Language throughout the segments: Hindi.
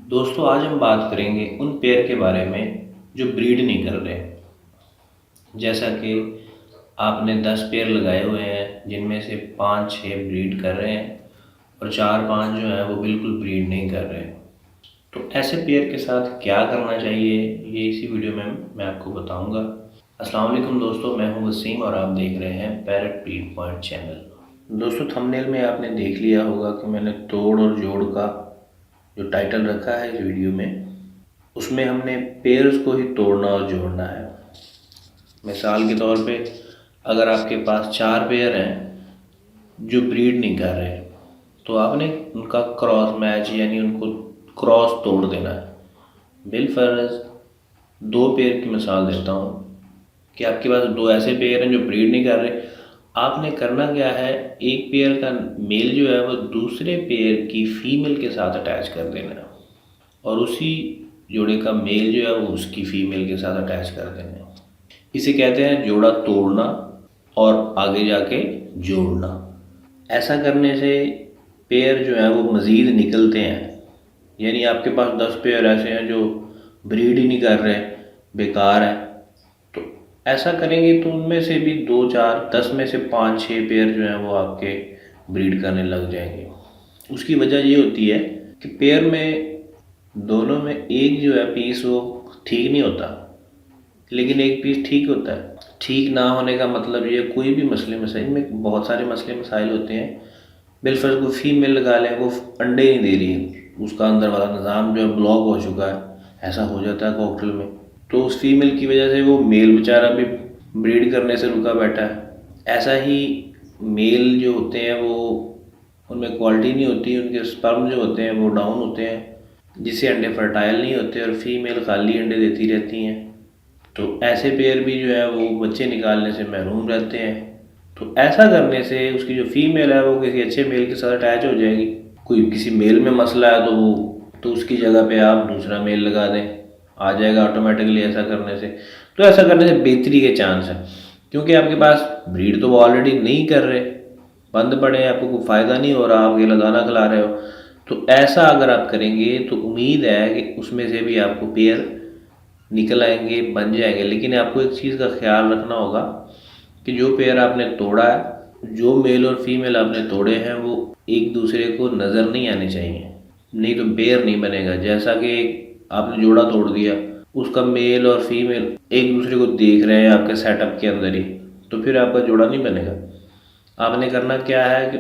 दोस्तों आज हम बात करेंगे उन पेयर के बारे में जो ब्रीड नहीं कर रहे। जैसा कि आपने 10 पेयर लगाए हुए हैं जिनमें से 5-6 ब्रीड कर रहे हैं और 4-5 जो है वो बिल्कुल ब्रीड नहीं कर रहे। तो ऐसे पेयर के साथ क्या करना चाहिए ये इसी वीडियो में मैं आपको बताऊंगा। अस्सलाम वालेकुम दोस्तों, मैं हूं वसीम और आप देख रहे हैं पैरट ब्रीड पॉइंट चैनल। दोस्तों थंबनेल में आपने देख लिया होगा कि मैंने तोड़ और जोड़ का जो टाइटल रखा है इस वीडियो में, उसमें हमने पेयर्स को ही तोड़ना और जोड़ना है। मिसाल के तौर पे अगर आपके पास 4 पेयर हैं जो ब्रीड नहीं कर रहे तो आपने उनका क्रॉस मैच यानी उनको क्रॉस तोड़ देना है। बिलफर्ज 2 पेयर की मिसाल देता हूँ कि आपके पास 2 ऐसे पेयर हैं जो ब्रीड नहीं कर रहे। आपने करना क्या है, एक पेयर का मेल जो है वो दूसरे पेयर की फीमेल के साथ अटैच कर देना है और उसी जोड़े का मेल जो है वो उसकी फीमेल के साथ अटैच कर देना है। इसे कहते हैं जोड़ा तोड़ना और आगे जाके जोड़ना। ऐसा करने से पेयर जो है वो मज़ीद निकलते हैं। यानी आपके पास 10 पेयर ऐसे हैं जो ब्रीड ही नहीं कर रहे, बेकार है, तो ऐसा करेंगे तो उनमें से भी 2-4 10 में से 5-6 पेयर जो हैं वो आपके ब्रीड करने लग जाएंगे। उसकी वजह ये होती है कि पेयर में दोनों में एक जो है पीस वो ठीक नहीं होता, लेकिन एक पीस ठीक होता है। ठीक ना होने का मतलब ये कोई भी मसले मसाइल में बहुत सारे मसले मसाइल होते हैं। बिलफर्ज को फीमेल लगा लें, वो अंडे नहीं दे रही है, उसका अंदर वाला निज़ाम जो है ब्लॉक हो चुका है, ऐसा हो जाता है कॉकटेल में। तो उस फीमेल की वजह से वो मेल बेचारा भी ब्रीड करने से रुका बैठा है। ऐसा ही मेल जो होते हैं वो उनमें क्वालिटी नहीं होती, उनके स्पर्म जो होते हैं वो डाउन होते हैं, जिससे अंडे फर्टाइल नहीं होते और फीमेल खाली अंडे देती रहती हैं। तो ऐसे पेयर भी जो है वो बच्चे निकालने से महरूम रहते हैं। तो ऐसा करने से उसकी जो फीमेल है वो किसी अच्छे मेल के साथ अटैच हो जाएगी। कोई किसी मेल में मसला है तो उसकी जगह पे आप दूसरा मेल लगा दें, आ जाएगा ऑटोमेटिकली। ऐसा करने से तो ऐसा करने से बेहतरी के चांस है, क्योंकि आपके पास ब्रीड तो वो ऑलरेडी नहीं कर रहे, बंद पड़े हैं, आपको कोई फ़ायदा नहीं हो रहा, आप अकेला दाना खिला रहे हो। तो ऐसा अगर आप करेंगे तो उम्मीद है कि उसमें से भी आपको पेयर निकल आएंगे, बन जाएंगे। लेकिन आपको एक चीज़ का ख्याल रखना होगा कि जो पेयर आपने तोड़ा है, जो मेल और फीमेल आपने तोड़े हैं, वो एक दूसरे को नज़र नहीं आने चाहिए, नहीं तो पेयर नहीं बनेगा। जैसा कि आपने जोड़ा तोड़ दिया, उसका मेल और फीमेल एक दूसरे को देख रहे हैं आपके सेटअप के अंदर ही, तो फिर आपका जोड़ा नहीं बनेगा। आपने करना क्या है कि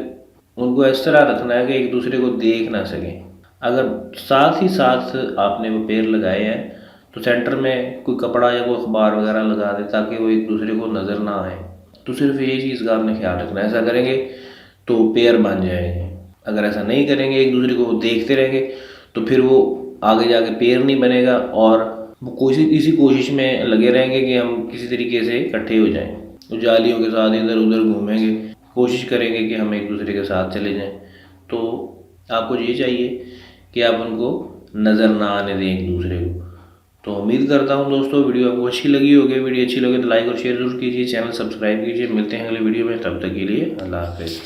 उनको इस तरह रखना है कि एक दूसरे को देख ना सकें। अगर साथ ही साथ आपने वो पेड़ लगाए हैं तो सेंटर में कोई कपड़ा या कोई अखबार वगैरह लगा दे ताकि वो एक दूसरे को नज़र ना आए। तो सिर्फ ये चीज़ का आपने ख्याल रखना है। ऐसा करेंगे तो पेयर बन जाएंगे। अगर ऐसा नहीं करेंगे, एक दूसरे को देखते रहेंगे, तो फिर वो आगे जाके पेयर नहीं बनेगा और वो इसी कोशिश में लगे रहेंगे कि हम किसी तरीके से इकट्ठे हो जाएं। तो जालियों के साथ इधर उधर घूमेंगे, कोशिश करेंगे कि हम एक दूसरे के साथ चले जाएं। तो आपको ये चाहिए कि आप उनको नज़र ना आने दें एक दूसरे को। तो उम्मीद करता हूँ दोस्तों वीडियो आपको अच्छी लगी होगी। वीडियो अच्छी लगे तो लाइक और शेयर जरूर कीजिए, चैनल सब्सक्राइब कीजिए। मिलते हैं अगले वीडियो में, तब तक के लिए अल्लाह हाफ़िज़।